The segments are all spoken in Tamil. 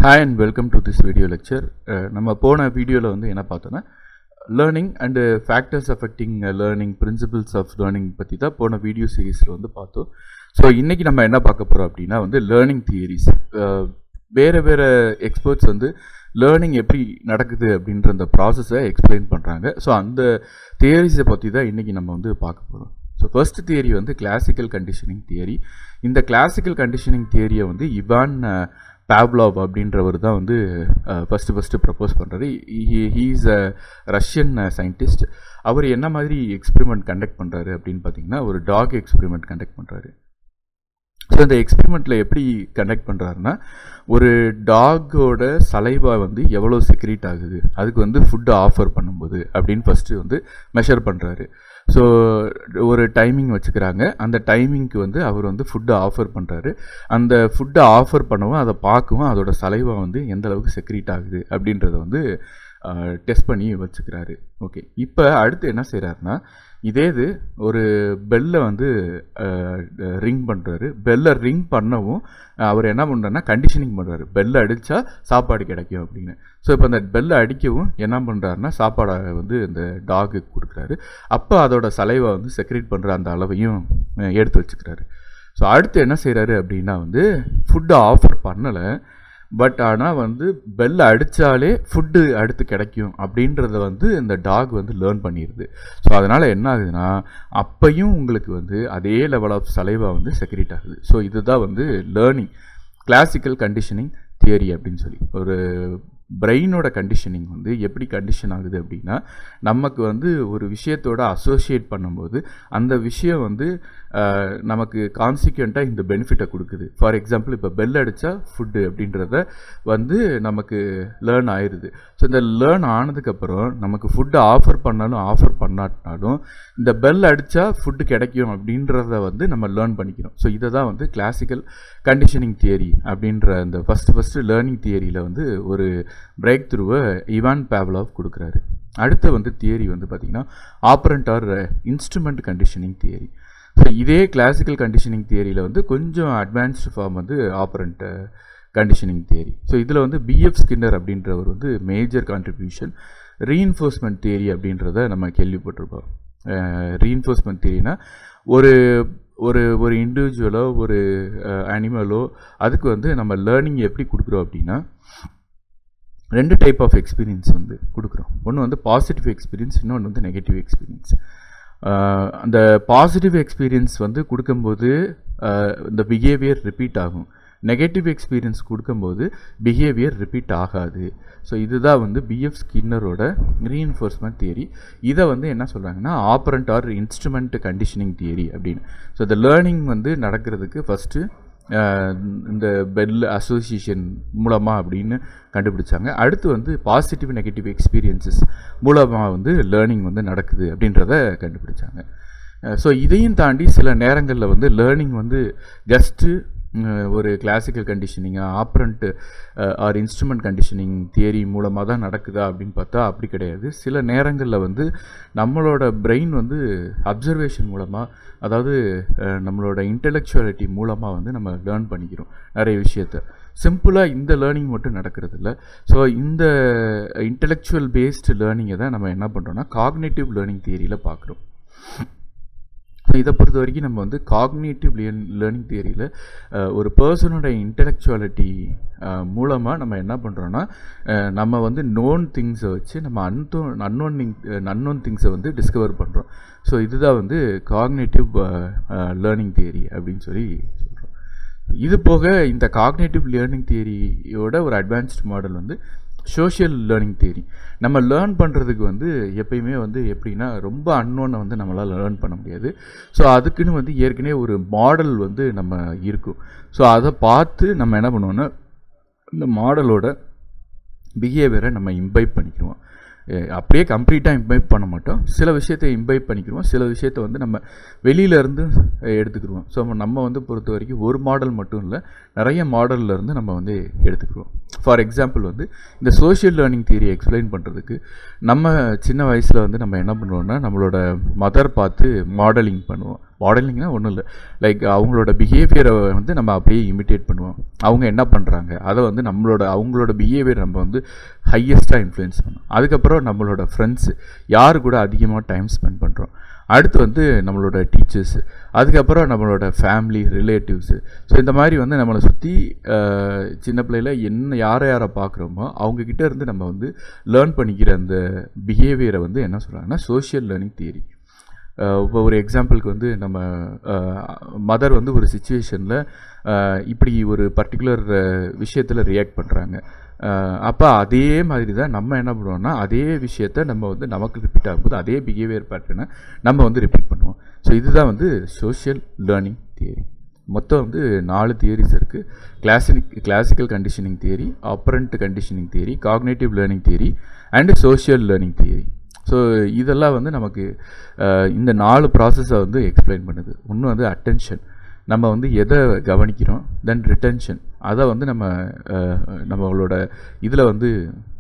Hi and welcome to this video lecture. நம்ம போன வீடியோவில் வந்து என்ன பார்த்தோன்னா learning and factors affecting learning principles of learning பற்றி தான் போன வீடியோ சீரீஸில் வந்து பார்த்தோம். ஸோ இன்றைக்கி நம்ம என்ன பார்க்க போகிறோம் அப்படின்னா வந்து லேர்னிங் தியரிஸ். வேறு எக்ஸ்பர்ட்ஸ் வந்து லேர்னிங் எப்படி நடக்குது அப்படின்ற அந்த ப்ராசஸை எக்ஸ்பிளைன் பண்ணுறாங்க. ஸோ அந்த தியரிஸை பற்றி தான் இன்றைக்கி நம்ம வந்து பார்க்க போகிறோம். ஸோ ஃபர்ஸ்ட் தியரி வந்து கிளாசிக்கல் கண்டிஷனிங் தியரி. இந்த கிளாசிக்கல் கண்டிஷனிங் தியரியை வந்து இவான் பாவ்லோவ் அப்படின்றவர் தான் வந்து ஃபஸ்ட்டு ப்ரப்போஸ் பண்ணுறாரு. He is a Russian scientist. அவர் என்ன மாதிரி எக்ஸ்பெரிமெண்ட் கண்டக்ட் பண்ணுறாரு அப்படின்னு பார்த்தீங்கன்னா ஒரு டாக் எக்ஸ்பெரிமெண்ட் கண்டக்ட் பண்ணுறாரு. ஸோ இந்த எக்ஸ்பெரிமெண்ட்டில் எப்படி கண்டக்ட் பண்ணுறாருன்னா ஒரு டாகோட சலைவா வந்து எவ்வளோ செக்ரீட் ஆகுது அதுக்கு வந்து ஃபுட்டு ஆஃபர் பண்ணும்போது அப்படின்னு ஃபஸ்ட்டு வந்து மெஷர் பண்ணுறாரு. ஸோ ஒரு டைமிங் வச்சுக்கிறாங்க. அந்த டைமிங்க்கு வந்து அவர் வந்து ஃபுட்டு ஆஃபர் பண்ணுறாரு. அந்த ஃபுட்டை ஆஃபர் பண்ணவும் அதை பார்க்கவும் அதோட சலைவா வந்து எந்த அளவுக்கு செக்ரீட் ஆகுது அப்படின்றத வந்து டெஸ்ட் பண்ணி வச்சுக்கிறாரு. ஓகே, இப்போ அடுத்து என்ன செய்கிறாருன்னா இது ஒரு பெல்லை வந்து ரிங் பண்ணுறாரு. பெல்லை ரிங் பண்ணவும் அவர் என்ன பண்ணுறாருன்னா கண்டிஷனிங் பண்ணுறாரு. பெல்லை அடித்தா சாப்பாடு கிடைக்கும் அப்படின்னு. ஸோ இப்போ அந்த பெல்லை அடிக்கவும் என்ன பண்ணுறாருன்னா சாப்பாடை வந்து இந்த டாகுக்கு கொடுக்குறாரு. அப்போ அதோட சலைவை வந்து செக்ரேட் பண்ணுற அந்த அளவையும் எடுத்து வச்சுக்கிறாரு. ஸோ அடுத்து என்ன செய்கிறாரு அப்படின்னா வந்து ஃபுட்டு ஆஃபர் பண்ணலை, பட் ஆனால் வந்து பெல்லை அடித்தாலே ஃபுட்டு அடுத்து கிடைக்கும் அப்படின்றத வந்து இந்த டாக் வந்து லேர்ன் பண்ணிடுது. ஸோ அதனால் என்ன ஆகுதுன்னா அப்பையும் உங்களுக்கு வந்து அதே லெவல் ஆஃப் சலைவா வந்து செக்ரேட் ஆகுது. ஸோ இதுதான் வந்து லேர்னிங் கிளாசிக்கல் கண்டிஷனிங் தியரி அப்படின்னு சொல்லி. ஒரு பிரெயினோட கண்டிஷனிங் வந்து எப்படி கண்டிஷன் ஆகுது அப்படின்னா நமக்கு வந்து ஒரு விஷயத்தோட அசோசியேட் பண்ணும்போது அந்த விஷயம் வந்து நமக்கு கான்சிக்வெண்ட்டாக இந்த பெனிஃபிட்டை கொடுக்குது. ஃபார் எக்ஸாம்பிள் இப்போ பெல் அடித்தா ஃபுட்டு அப்படின்றத வந்து நமக்கு லேர்ன் ஆயிடுது. ஸோ இந்த லேர்ன் ஆனதுக்கப்புறம் நமக்கு ஃபுட்டு ஆஃபர் பண்ணாலும் ஆஃபர் பண்ணாட்டினாலும் இந்த பெல் அடித்தா ஃபுட்டு கிடைக்கும் அப்படின்றத வந்து நம்ம லேர்ன் பண்ணிக்கிறோம். ஸோ இதை தான் வந்து கிளாசிக்கல் கண்டிஷனிங் தியரி அப்படின்ற அந்த ஃபஸ்ட்டு லேர்னிங் தியரியில் வந்து ஒரு பிரேக் த்ரூவை இவான் பாவ்லோவ் கொடுக்குறாரு. அடுத்த வந்து தியரி வந்து பார்த்திங்கன்னா operant or instrument conditioning theory. So இதே கிளாசிக்கல் கண்டிஷனிங் தியரியில் வந்து கொஞ்சம் அட்வான்ஸ்டு ஃபார்ம் வந்து ஆப்ரண்ட் கண்டிஷனிங் தியரி. ஸோ இதில் வந்து பிஎஃப் ஸ்கின்னர் அப்படின்றவர் வந்து மேஜர் கான்ட்ரிபியூஷன் ரீஇன்ஃபோர்ஸ்மெண்ட் தியரி அப்படின்றத நம்ம கேள்விப்பட்டிருப்போம். ரீஇன்ஃபோர்ஸ்மெண்ட் தியரினா ஒரு ஒரு ஒரு இண்டிவிஜுவலோ ஒரு அனிமலோ அதுக்கு வந்து நம்ம லேர்னிங் எப்படி கொடுக்குறோம் அப்படின்னா ரெண்டு டைப் ஆஃப் எக்ஸ்பீரியன்ஸ் வந்து கொடுக்குறோம். ஒன்று வந்து பாசிட்டிவ் எக்ஸ்பீரியன்ஸ், இன்னொன்று வந்து நெகட்டிவ் எக்ஸ்பீரியன்ஸ். அந்த பாசிட்டிவ் எக்ஸ்பீரியன்ஸ் வந்து கொடுக்கும்போது இந்த பிஹேவியர் ரிப்பீட் ஆகும். நெகட்டிவ் எக்ஸ்பீரியன்ஸ் கொடுக்கும்போது பிஹேவியர் ரிப்பீட் ஆகாது. ஸோ இதுதான் வந்து பிஎஃப் ஸ்கின்னரோட ரீஇன்ஃபோர்ஸ்மெண்ட் தியரி. இதை வந்து என்ன சொல்கிறாங்கன்னா operant or instrument conditioning theory அப்படின்னு. ஸோ இந்த லேர்னிங் வந்து நடக்கிறதுக்கு ஃபஸ்ட்டு இந்த பெல் அசோசியேஷன் மூலமாக அப்படின்னு கண்டுபிடிச்சாங்க. அடுத்து வந்து பாசிட்டிவ் நெகட்டிவ் எக்ஸ்பீரியன்ஸஸ் மூலமாக வந்து லேர்னிங் வந்து நடக்குது அப்படின்றத கண்டுபிடிச்சாங்க. ஸோ இதையும் தாண்டி சில நேரங்களில் வந்து லேர்னிங் வந்து ஜஸ்ட்டு ஒரு கிளாசிக்கல் கண்டிஷனிங்காக operant or instrument conditioning theory மூலமாக தான் நடக்குதா அப்படின்னு பார்த்தா அப்படி கிடையாது. சில நேரங்களில் வந்து நம்மளோட பிரெயின் வந்து அப்சர்வேஷன் மூலமாக, அதாவது நம்மளோட இன்டெலெக்சுவாலிட்டி மூலமாக வந்து நம்ம லேர்ன் பண்ணிக்கிறோம் நிறைய விஷயத்த. சிம்பிளாக இந்த லேர்னிங் மட்டும் நடக்கிறது இல்லை. ஸோ இந்த இன்டெலெக்சுவல் பேஸ்டு லேர்னிங்கை தான் நம்ம என்ன பண்ணுறோன்னா காக்னேட்டிவ் லேர்னிங் தியரியில் பார்க்குறோம். இதை பொறுத்த வரைக்கும் நம்ம வந்து காக்னேட்டிவ் லேர்னிங் தியரியில் ஒரு பர்சனோட இன்டெலெக்சுவாலிட்டி மூலமாக நம்ம என்ன பண்ணுறோன்னா நம்ம வந்து நோன் திங்ஸை வச்சு நம்ம அன்னோன் திங்ஸை வந்து டிஸ்கவர் பண்ணுறோம். ஸோ இதுதான் வந்து காக்னேட்டிவ் லேர்னிங் தியரி அப்படின்னு சொல்லி சொல்கிறோம். இது போக இந்த காக்னேட்டிவ் லேர்னிங் தியரியோட ஒரு அட்வான்ஸ்டு மாடல் வந்து சோஷியல் லேர்னிங் தியரி. நம்ம லேர்ன் பண்ணுறதுக்கு வந்து எப்பயுமே வந்து எப்படின்னா ரொம்ப அன்னோனை வந்து நம்மளால் லேர்ன் பண்ண முடியாது. ஸோ அதுக்குன்னு வந்து ஏற்கனவே ஒரு மாடல் வந்து நம்ம இருக்கும். ஸோ அதை பார்த்து நம்ம என்ன பண்ணுவோன்னா இந்த மாடலோட பிஹேவியரை நம்ம இம்பைப் பண்ணிக்குவோம். அப்படியே கம்ப்ளீட்டாக இம்பைப் பண்ண மாட்டோம். சில விஷயத்தை இம்பைப் பண்ணிக்கிடுவோம், சில விஷயத்தை வந்து நம்ம வெளியிலேருந்து எடுத்துக்கிடுவோம். ஸோ நம்ம வந்து பொறுத்த வரைக்கும் ஒரு மாடல் மட்டும் இல்லை, நிறைய மாடல்லேருந்து நம்ம வந்து எடுத்துக்கிடுவோம். ஃபார் எக்ஸாம்பிள் வந்து இந்த சோஷியல் லேர்னிங் தியரியை எக்ஸ்பிளைன் பண்ணுறதுக்கு நம்ம சின்ன வயசில் வந்து நம்ம என்ன பண்ணுவோம்னா நம்மளோட மதர் பார்த்து மாடலிங் பண்ணுவோம். மாடலிங்னா ஒன்றும் இல்லை, லைக் அவங்களோட பிஹேவியரை வந்து நம்ம அப்படியே இமிட்டேட் பண்ணுவோம். அவங்க என்ன பண்ணுறாங்க அதை வந்து அவங்களோட பிஹேவியர் நம்ம வந்து ஹையஸ்ட்டாக இன்ஃப்ளூயன்ஸ் பண்ணோம். அதுக்கப்புறம் நம்மளோட ஃப்ரெண்ட்ஸு, யார் கூட அதிகமாக டைம் ஸ்பெண்ட் பண்ணுறோம், அடுத்து வந்து நம்மளோட டீச்சர்ஸு, அதுக்கப்புறம் நம்மளோட ஃபேமிலி ரிலேட்டிவ்ஸு. ஸோ இந்த மாதிரி வந்து நம்மளை சுற்றி சின்ன பிள்ளையில் யாரை பார்க்குறோமோ அவங்கக்கிட்ட இருந்து நம்ம வந்து லேர்ன் பண்ணிக்கிற அந்த பிஹேவியரை வந்து என்ன சொல்கிறாங்கன்னா சோஷியல் லேர்னிங் தியரி. இப்போ ஒரு எக்ஸாம்பிளுக்கு வந்து நம்ம மதர் வந்து ஒரு சிச்சுவேஷனில் இப்படி ஒரு பர்டிகுலர் விஷயத்தில் ரியாக்ட் பண்ணுறாங்க. அப்போ அதே மாதிரி தான் நம்ம என்ன பண்ணுவோம்னா அதே விஷயத்த நம்ம வந்து நமக்கு ரிப்பீட் ஆகும்போது அதே பிஹேவியர் பேட்டர்னை நம்ம வந்து ரிப்பீட் பண்ணுவோம். ஸோ இதுதான் வந்து சோஷியல் லேர்னிங் தியரி. மொத்தம் வந்து 4 தியரிஸ் இருக்குது. Classical conditioning theory, operand conditioning theory, cognitive learning theory and social learning theory. So இதெல்லாம் வந்து நமக்கு இந்த 4 ப்ராசஸை வந்து எக்ஸ்பிளைன் பண்ணுது. ஒன்று வந்து அட்டென்ஷன், நம்ம வந்து எதை கவனிக்கிறோம், தென் ரிட்டென்ஷன், அதை வந்து நம்மளோட இதில் வந்து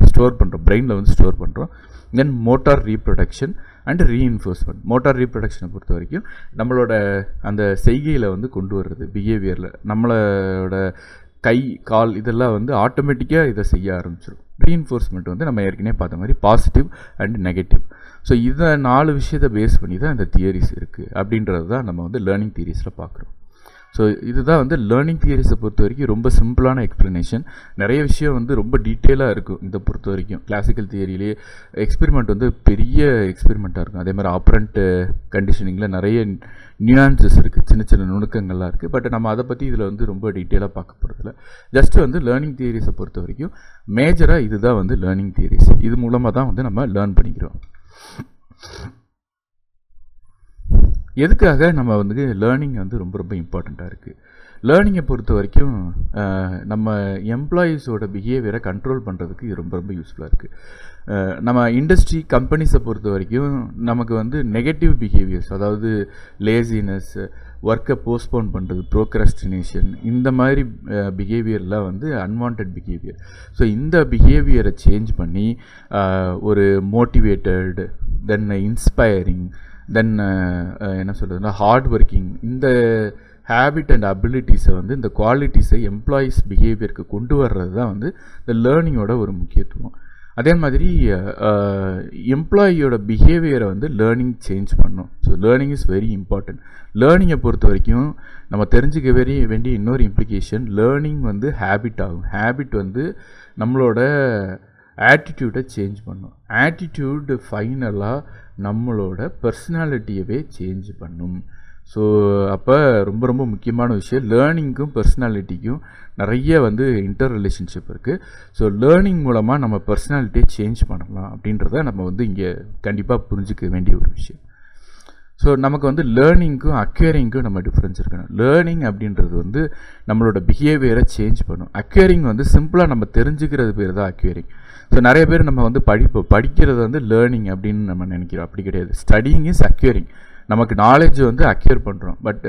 ஸ்டோர் பண்ணுறோம், பிரெயினில் வந்து ஸ்டோர் பண்ணுறோம். Then motor reproduction and reinforcement. Motor ரீப்ரொடக்ஷனை பொறுத்த வரைக்கும் நம்மளோட அந்த செய்கையில் வந்து கொண்டு வர்றது பிஹேவியரில், நம்மளோட கை கால் இதெல்லாம் வந்து ஆட்டோமேட்டிக்காக இதை செய்ய ஆரம்பிச்சிடும். ரீஇன்ஃபோர்ஸ்மெண்ட் வந்து நம்ம ஏற்கனவே பார்த்த மாதிரி பாசிட்டிவ் அண்ட் நெகட்டிவ். ஸோ இதை 4 விஷயத்தை பேஸ் பண்ணி தான் இந்த தியரிஸ் இருக்குது அப்படின்றது தான் நம்ம வந்து லேர்னிங் தியரிஸில் பார்க்குறோம். ஸோ இதுதான் வந்து லேர்னிங் தியரிஸை பொறுத்த வரைக்கும் ரொம்ப சிம்பிளான எக்ஸ்ப்ளனேஷன். நிறைய விஷயம் வந்து ரொம்ப டீட்டெயிலாக இருக்கும் இதை பொறுத்த வரைக்கும். கிளாசிக்கல் தியரியிலே எக்ஸ்பெரிமெண்ட் வந்து பெரிய எக்ஸ்பெரிமெண்ட்டாக இருக்கும். அதே மாதிரி ஆப்பரண்ட் கண்டிஷனிங்கில் நிறைய நியூயான்சஸ் இருக்குது, சின்ன சின்ன நுணுக்கங்கள்லாம் இருக்குது. பட் நம்ம அதை பற்றி இதில் வந்து ரொம்ப டீட்டெயிலாக பார்க்க போகிறதில்ல. ஜஸ்ட்டு வந்து லேர்னிங் தியரிஸை பொறுத்த வரைக்கும் மேஜராக இதுதான் வந்து லேர்னிங் தியரிஸ். இது மூலமாக தான் வந்து நம்ம லேர்ன் பண்ணிக்கிறோம். எதுக்காக நம்ம வந்து லேர்னிங் வந்து ரொம்ப ரொம்ப இம்பார்ட்டண்ட்டாக இருக்குது? லேர்னிங்கை பொறுத்த வரைக்கும் நம்ம எம்ப்ளாயீஸோட பிஹேவியரை கண்ட்ரோல் பண்ணுறதுக்கு இது ரொம்ப ரொம்ப யூஸ்ஃபுல்லாக இருக்குது. நம்ம இண்டஸ்ட்ரி கம்பெனிஸை பொறுத்த வரைக்கும் நமக்கு வந்து நெகட்டிவ் பிஹேவியர்ஸ், அதாவது லேசினஸ், ஒர்க்கை போஸ்ட்போன் பண்ணுறது, ப்ரோக்ரஸ்டினேஷன், இந்த மாதிரி பிஹேவியர்லாம் வந்து அன்வான்ட் பிஹேவியர். ஸோ இந்த பிஹேவியரை சேஞ்ச் பண்ணி ஒரு மோட்டிவேட்டட், தென் இன்ஸ்பைரிங், தென் என்ன சொல்கிறதுனா ஹார்ட் ஒர்க்கிங், இந்த ஹேபிட் அண்ட் அபிலிட்டிஸை வந்து இந்த குவாலிட்டிஸை எம்ப்ளாயீஸ் பிஹேவியருக்கு கொண்டு வர்றது தான் வந்து இந்த லேர்னிங்கோட ஒரு முக்கியத்துவம். அதே மாதிரி எம்ப்ளாயியோட பிஹேவியரை வந்து லேர்னிங் சேஞ்ச் பண்ணும். So learning is very important. லேர்னிங்கை பொறுத்த வரைக்கும் நம்ம தெரிஞ்சுக்க வேண்டிய இன்னொரு இம்ப்ளிகேஷன், லேர்னிங் வந்து ஹேபிட் ஆகும். ஹேபிட் வந்து நம்மளோட ஆட்டிடியூடை சேஞ்ச் பண்ணும். ஆட்டிடியூடு ஃபைனலாக நம்மளோட பர்சனாலிட்டியவே சேஞ்ச் பண்ணும். ஸோ அப்போ ரொம்ப ரொம்ப முக்கியமான விஷயம், லேர்னிங்க்கும் பர்சனாலிட்டிக்கும் நிறைய வந்து இன்டர் ரிலேஷன்ஷிப் இருக்குது. ஸோ லேர்னிங் மூலமாக நம்ம பர்சனாலிட்டியை சேஞ்ச் பண்ணலாம் அப்படின்றத நம்ம வந்து இங்கே கண்டிப்பாக புரிஞ்சிக்க வேண்டிய ஒரு விஷயம். ஸோ நமக்கு வந்து லேர்னிங்க்கும் அக்வயரிங்க்கும் நம்ம டிஃப்ரென்ஸ் இருக்கணும். லேர்னிங் அப்படின்றது வந்து நம்மளோட பிஹேவியரை சேஞ்ச் பண்ணும். அக்வயரிங் வந்து சிம்பிளாக நம்ம தெரிஞ்சுக்கிறது பேர் தான் அக்வயரிங். ஸோ நிறைய பேர் நம்ம வந்து படிக்கிறது வந்து லேர்னிங் அப்படின்னு நம்ம நினைக்கிறோம். அப்படி கிடையாது. Studying is acquiring. நமக்கு நாலேஜ் வந்து அக்வயர் பண்ணுறோம், பட்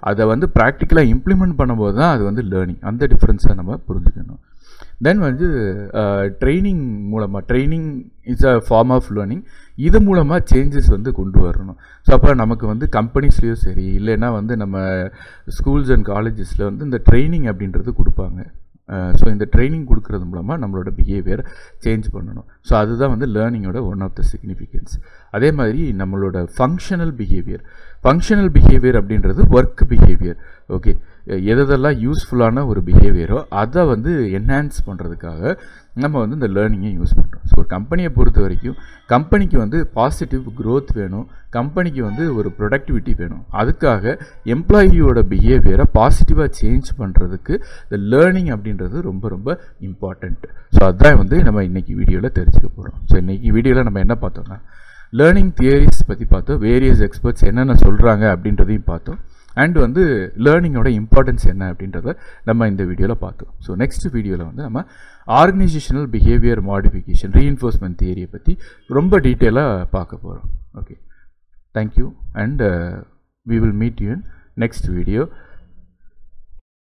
அதை வந்து ப்ராக்டிக்கலாக இம்ப்ளிமெண்ட் பண்ணும்போது தான் அது வந்து லேர்னிங். அந்த டிஃப்ரென்ஸை நம்ம புரிஞ்சுக்கணும். தென் வந்து ட்ரைனிங் மூலமாக, training is a form of learning. இது மூலமாக சேஞ்சஸ் வந்து கொண்டு வரணும். ஸோ அப்போ நமக்கு வந்து கம்பெனிஸ்லேயும் சரி, இல்லைன்னா வந்து நம்ம ஸ்கூல்ஸ் அண்ட் காலேஜஸில் வந்து இந்த ட்ரைனிங் அப்படின்றது கொடுப்பாங்க. ஸோ இந்த ட்ரைனிங் கொடுக்கறது மூலமாக நம்மளோட பிஹேவியர் சேஞ்ச் பண்ணணும். ஸோ அதுதான் வந்து லேர்னிங்கோட ஒன் ஆஃப் த சிக்னிஃபிகன்ஸ். அதே மாதிரி நம்மளோட ஃபங்க்ஷனல் பிஹேவியர் அப்படின்றது ஒர்க் பிஹேவியர். ஓகே, எதெல்லாம் யூஸ்ஃபுல்லான ஒரு பிஹேவியரோ அதை வந்து என்ஹான்ஸ் பண்ணுறதுக்காக நம்ம வந்து இந்த லேர்னிங்கை யூஸ் பண்ணுறோம். ஸோ ஒரு கம்பெனியை பொறுத்த வரைக்கும் கம்பெனிக்கு வந்து பாசிட்டிவ் க்ரோத் வேணும், கம்பெனிக்கு வந்து ஒரு ப்ரொடக்டிவிட்டி வேணும். அதுக்காக எம்ப்ளாயியோட பிஹேவியரை பாசிட்டிவாக சேஞ்ச் பண்ணுறதுக்கு இந்த லேர்னிங் அப்படின்றது ரொம்ப ரொம்ப இம்பார்ட்டண்ட். ஸோ அதுதான் வந்து நம்ம இன்றைக்கி வீடியோவில் தெரிஞ்சுக்க போகிறோம். ஸோ இன்றைக்கி வீடியோவில் நம்ம என்ன பார்த்தோம்னா லேர்னிங் தியரிஸ் பற்றி பார்த்தோம், வேரியஸ் எக்ஸ்பர்ட்ஸ் என்னென்ன சொல்கிறாங்க அப்படின்றதையும் பார்த்தோம், அண்ட் வந்து லேர்னிங்கோட இம்பார்ட்டன்ஸ் என்ன அப்படின்றத நம்ம இந்த வீடியோவில் பார்த்தோம். ஸோ நெக்ஸ்ட் வீடியோவில் வந்து நம்ம ஆர்கனைசேஷனல் பிஹேவியர் மாடிஃபிகேஷன், ரீஇன்ஃபோர்ஸ்மெண்ட் தியரியை பற்றி ரொம்ப டீட்டெயிலாக பார்க்க போகிறோம். Okay, thank you, and we will meet you in next video.